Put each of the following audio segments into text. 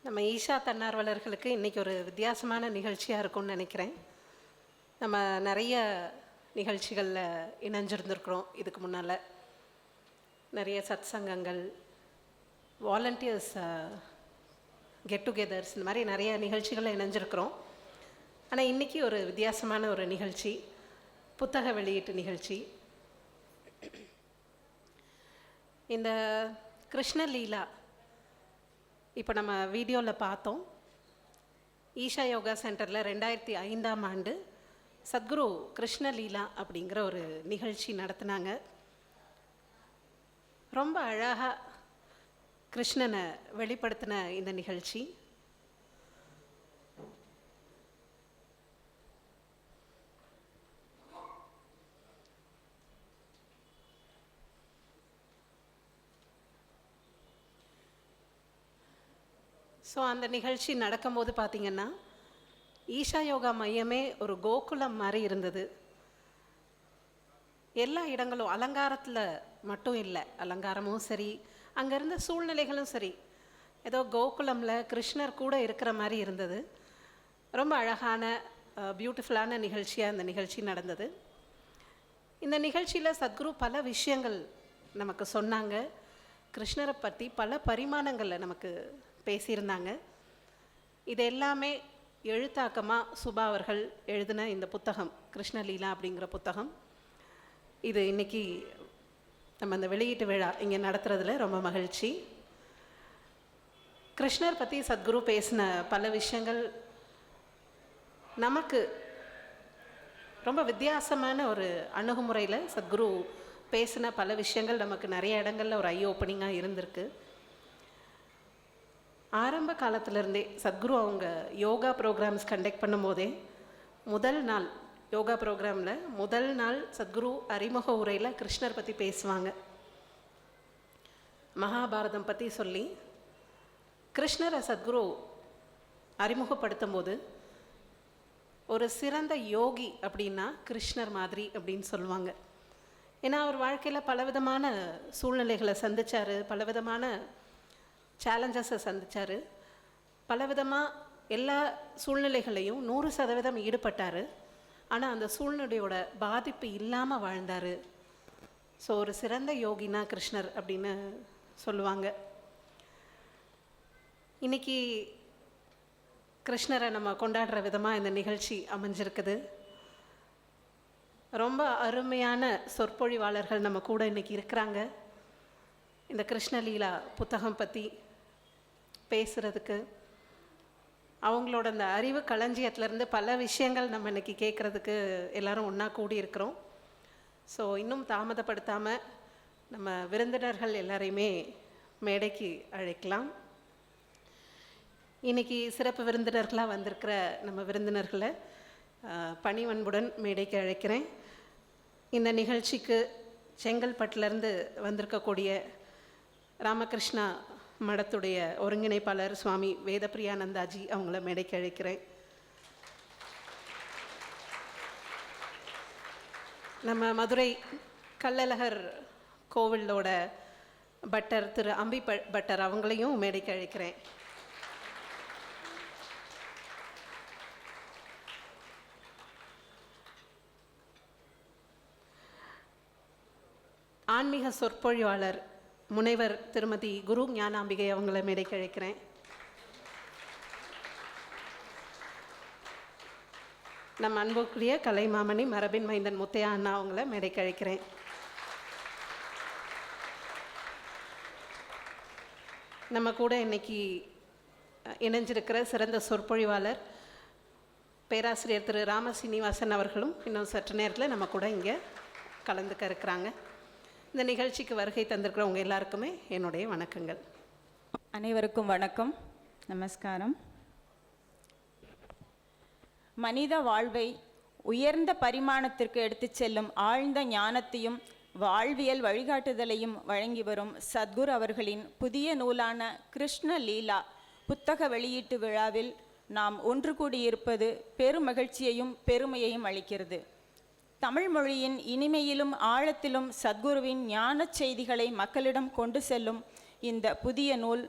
நம்ம ஈஷா தன்னார்வலர்களுக்கு இன்றைக்கி ஒரு வித்தியாசமான நிகழ்ச்சியாக இருக்கும்னு நினைக்கிறேன். நம்ம நிறைய நிகழ்ச்சிகளில் இணைஞ்சிருந்துருக்குறோம். இதுக்கு முன்னால் நிறைய சத் சங்கங்கள், வாலண்டியர்ஸ் கெட் டுகெதர்ஸ், இந்த மாதிரி நிறைய நிகழ்ச்சிகளில் இணைஞ்சிருக்கிறோம். ஆனால் இன்றைக்கி ஒரு வித்தியாசமான ஒரு நிகழ்ச்சி, புத்தக வெளியீட்டு நிகழ்ச்சி. இந்த கிருஷ்ணலீலா இப்போ நம்ம வீடியோவில் பார்த்தோம். ஈஷா யோகா சென்டரில் 2005ஆம் ஆண்டு சத்குரு கிருஷ்ணலீலா அப்படிங்கிற ஒரு நிகழ்ச்சி நடத்தினாங்க. ரொம்ப அழகாக கிருஷ்ணனை வெளிப்படுத்தின இந்த நிகழ்ச்சி அந்த நிகழ்ச்சி நடக்கும்போது பார்த்திங்கன்னா ஈஷா யோகா மையமே ஒரு கோகுலம் மாதிரி இருந்தது. எல்லா இடங்களும் அலங்காரத்தில் மட்டும் இல்லை, அலங்காரமும் சரி, அங்கே இருந்த சூழ்நிலைகளும் சரி, ஏதோ கோகுலமில் கிருஷ்ணர் கூட இருக்கிற மாதிரி இருந்தது. ரொம்ப அழகான பியூட்டிஃபுல்லான நிகழ்ச்சியாக இந்த நிகழ்ச்சி நடந்தது. இந்த நிகழ்ச்சியில் சத்குரு பல விஷயங்கள் நமக்கு சொன்னாங்க. கிருஷ்ணரை பற்றி பல பரிமாணங்களில் நமக்கு பேசியிருந்தாங்க. இது எல்லாமே எழுத்தாக்கமாக சுபா அவர்கள் எழுதின இந்த புத்தகம் கிருஷ்ணலீலா அப்படிங்கிற புத்தகம். இது இன்றைக்கி நம்ம இந்த வெளியீட்டு விழா இங்கே நடத்துகிறதுல ரொம்ப மகிழ்ச்சி. கிருஷ்ணர் பற்றி சத்குரு பேசின பல விஷயங்கள் நமக்கு ரொம்ப வித்தியாசமான ஒரு அணுகுமுறையில் சத்குரு பேசின பல விஷயங்கள் நமக்கு நிறைய இடங்களில் ஒரு ஐ ஓப்பனிங்காக இருந்திருக்கு. ஆரம்ப காலத்திலேருந்தே சத்குரு அவங்க யோகா ப்ரோக்ராம்ஸ் கண்டக்ட் பண்ணும்போதே முதல் நாள் யோகா ப்ரோக்ராமில் முதல் நாள் சத்குரு அறிமுக உரையில் கிருஷ்ணர் பற்றி பேசுவாங்க. மகாபாரதம் பற்றி சொல்லி கிருஷ்ணரை சத்குரு அறிமுகப்படுத்தும் போது ஒரு சிறந்த யோகி அப்படின்னா கிருஷ்ணர் மாதிரி அப்படின்னு சொல்லுவாங்க. ஏன்னா அவர் வாழ்க்கையில் பலவிதமான சூழ்நிலைகளை சந்தித்தார், பலவிதமான சேலஞ்சஸை சந்தித்தார், பலவிதமாக எல்லா சூழ்நிலைகளையும் 100% ஈடுபட்டார். ஆனால் அந்த சூழ்நிலையோட பாதிப்பு இல்லாமல் வாழ்ந்தார். ஒரு சிறந்த யோகினா கிருஷ்ணர் அப்படின்னு சொல்லுவாங்க. இன்றைக்கி கிருஷ்ணரை நம்ம கொண்டாடுற விதமாக இந்த நிகழ்ச்சி அமைஞ்சிருக்குது. ரொம்ப அருமையான சொற்பொழிவாளர்கள் நம்ம கூட இன்றைக்கி இருக்கிறாங்க. இந்த கிருஷ்ணலீலா புத்தகம் பற்றி பேசுகிறதுக்கு, அவங்களோட அந்த அறிவு களஞ்சியத்திலேருந்து பல விஷயங்கள் நம்ம இன்றைக்கி கேட்குறதுக்கு எல்லோரும் ஒன்றா கூடியிருக்கிறோம். இன்னும் தாமதப்படுத்தாமல் நம்ம விருந்தினர்கள் எல்லாரையுமே மேடைக்கு அழைக்கலாம். இன்றைக்கி சிறப்பு விருந்தினர்களாக வந்திருக்கிற நம்ம விருந்தினர்களை பணிவன்புடன் மேடைக்கு அழைக்கிறேன். இந்த நிகழ்ச்சிக்கு செங்கல்பட்டிலேருந்து வந்திருக்கக்கூடிய ராமகிருஷ்ணா மடத்துடைய ஒருங்கிணைப்பாளர் சுவாமி வேதப்பிரியானந்தாஜி அவங்கள மேடைக்கு அழைக்கிறேன். நம்ம மதுரை கள்ளழகர் கோவிலோட பட்டர் திரு அம்பி பட்டர் அவங்களையும் மேடைக்கு அழைக்கிறேன். ஆன்மீக சொற்பொழிவாளர் முனைவர் திருமதி குரு ஞானாம்பிகை அவங்கள மேடைக்கு அழைக்கிறேன். நம் அன்புக்குரிய கலைமாமணி மரபின் மைந்தன் முத்தையா அண்ணா அவங்கள மேடைக்கு அழைக்கிறேன். நம்ம கூட இன்னைக்கு இணைஞ்சிருக்கிற சிறந்த சொற்பொழிவாளர் பேராசிரியர் திரு ராமசீனிவாசன் அவர்களும் இன்னும் சற்று நேரத்தில் நம்ம கூட இங்கே கலந்துக்க இருக்கிறாங்க. இந்த நிகழ்ச்சிக்கு வருகை தந்திருக்கிறவங்க எல்லாருக்குமே என்னுடைய வணக்கங்கள். அனைவருக்கும் வணக்கம், நமஸ்காரம். மனித வாழ்வை உயர்ந்த பரிமாணத்திற்கு எடுத்துச் செல்லும் ஆழ்ந்த ஞானத்தையும் வாழ்வியல் வழிகாட்டுதலையும் வழங்கி வரும் சத்குரு அவர்களின் புதிய நூலான கிருஷ்ணலீலா புத்தக வெளியீட்டு விழாவில் நாம் ஒன்று கூடியிருப்பது பெருமகிழ்ச்சியையும் பெருமையையும் அளிக்கிறது. தமிழ் மொழியின் இனிமையிலும் ஆழத்திலும் சத்குருவின் ஞான செய்திகளை மக்களிடம் கொண்டு செல்லும் இந்த புதிய நூல்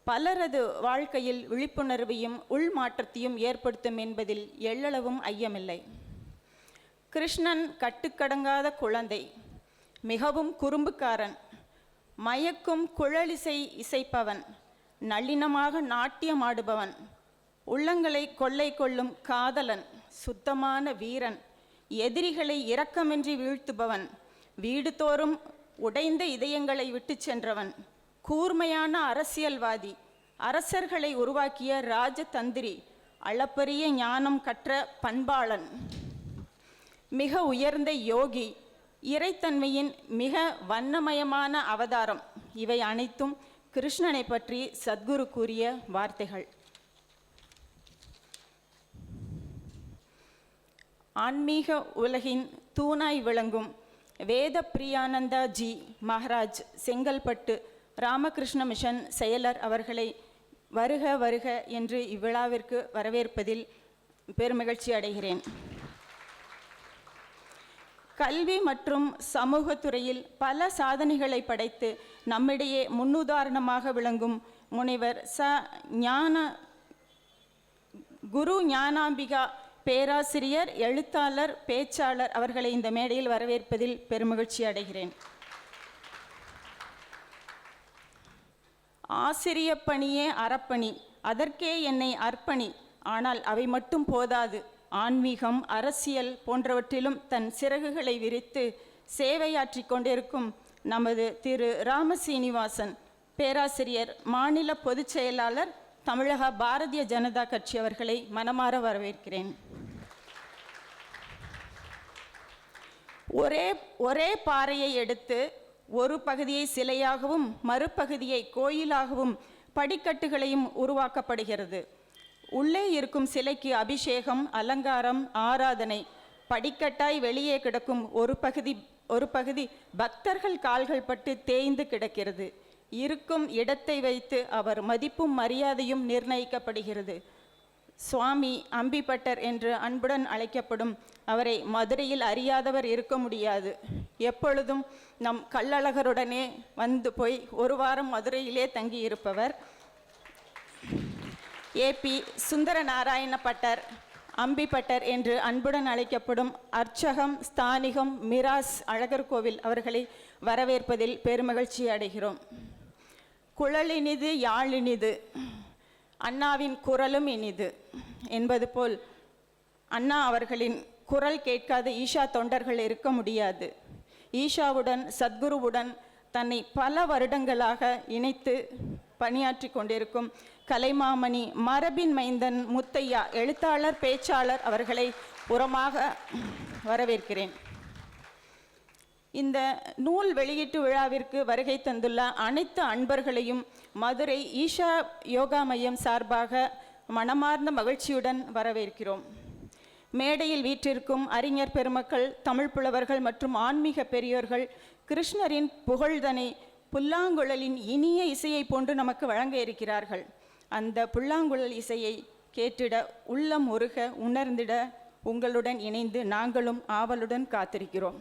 பலரது வாழ்க்கையில் விழிப்புணர்வையும் உள்மாற்றத்தையும் ஏற்படுத்தும் என்பதில் எள்ளளவும் ஐயமில்லை. கிருஷ்ணன் கட்டுக்கடங்காத குழந்தை, மிகவும் குறும்புக்காரன், மயக்கும் குழலிசை இசைப்பவன், நளினமாக நாட்டியமாடுபவன், உள்ளங்களை கொள்ளை கொள்ளும் காதலன், சுத்தமான வீரன், எதிரிகளை இரக்கமின்றி வீழ்த்துபவன், வீடு தோறும் உடைந்த இதயங்களை விட்டு சென்றவன், கூர்மையான அரசியல்வாதி, அரசர்களை உருவாக்கிய ராஜதந்திரி, அளப்பரிய ஞானம் கற்ற பண்பாளன், மிக உயர்ந்த யோகி, இறைத்தன்மையின் மிக வண்ணமயமான அவதாரம். இவை அனைத்தும் கிருஷ்ணனை பற்றி சத்குரு கூறிய வார்த்தைகள். ஆன்மீக உலகின் தூணாய் விளங்கும் வேத பிரியானந்தா ஜி மகாராஜ் செங்கல்பட்டு ராமகிருஷ்ண மிஷன் செயலர் அவர்களை வருக வருக என்று இவ்விழாவிற்கு வரவேற்பதில் பெருமகிழ்ச்சி அடைகிறேன். கல்வி மற்றும் சமூகத்துறையில் பல சாதனைகளை படைத்து நம்மிடையே முன்னுதாரணமாக விளங்கும் முனைவர் குரு ஞானாம்பிகா பேராசிரியர், எழுத்தாளர், பேச்சாளர் அவர்களை இந்த மேடையில் வரவேற்பதில் பெருமகிழ்ச்சி அடைகிறேன். ஆசிரிய பணியே அறப்பணி, அதற்கே என்னை அர்ப்பணி. ஆனால் அவை மட்டும் போதாது. ஆன்மீகம், அரசியல் போன்றவற்றிலும் தன் சிறகுகளை விரித்து சேவையாற்றி கொண்டிருக்கும் நமது திரு ராமசீனிவாசன் பேராசிரியர், மாநில பொதுச் செயலாளர், தமிழக பாரதிய ஜனதா கட்சி அவர்களை மனமாற வரவேற்கிறேன். ஒரே பாறையை எடுத்து ஒரு பகுதியை சிலையாகவும் மறுபகுதியை கோயிலாகவும் படிக்கட்டுகளையும் உருவாக்கப்படுகிறது. உள்ளே இருக்கும் சிலைக்கு அபிஷேகம், அலங்காரம், ஆராதனை. படிக்கட்டாய் வெளியே கிடக்கும் ஒரு பகுதி பக்தர்கள் கால்கள் பட்டு தேய்ந்து கிடக்கிறது. இருக்கும் இடத்தை வைத்து அவர் மதிப்பும் மரியாதையும் நிர்ணயிக்கப்படுகிறது. சுவாமி அம்பிபட்டர் என்று அன்புடன் அழைக்கப்படும் அவரை மதுரையில் அறியாதவர் இருக்க முடியாது. எப்பொழுதும் நம் கள்ளழகருடனே வந்து போய் ஒரு வாரம் மதுரையிலே தங்கி இருப்பவர். ஏபி சுந்தர நாராயண பட்டர், அம்பிபட்டர் என்று அன்புடன் அழைக்கப்படும் அர்ச்சகம், ஸ்தானிகம், மிராஸ் அழகர் கோவில் அவர்களை வரவேற்பதில் பெருமகிழ்ச்சி அடைகிறோம். குழலினிது யாழினிது, அண்ணாவின் குரலும் இனிது என்பது போல் அண்ணா அவர்களின் குரல் கேட்காத ஈஷா தொண்டர்கள் இருக்க முடியாது. ஈஷாவுடன், சத்குருவுடன் தன்னை பல வருடங்களாக இணைத்து பணியாற்றி கொண்டிருக்கும் கலைமாமணி, மரபின் மைந்தன் முத்தையா, எழுத்தாளர், பேச்சாளர் அவர்களை உரமாக வரவேற்கிறேன். இந்த நூல் வெளியீட்டு விழாவிற்கு வருகை தந்துள்ள அனைத்து அன்பர்களையும் மதுரை ஈஷா யோகா மையம் சார்பாக மனமார்ந்த மகிழ்ச்சியுடன் வரவேற்கிறோம். மேடையில் வீற்றிருக்கும் அறிஞர் பெருமக்கள், தமிழ் புலவர்கள் மற்றும் ஆன்மீக பெரியோர்கள் கிருஷ்ணரின் புகழ்தனை புல்லாங்குழலின் இனிய இசையை போன்று நமக்கு வழங்க இருக்கிறார்கள். அந்த புல்லாங்குழல் இசையை கேட்டிட, உள்ளம் உருக, உணர்ந்திட உங்களுடன் இணைந்து நாங்களும் ஆவலுடன் காத்திருக்கிறோம்.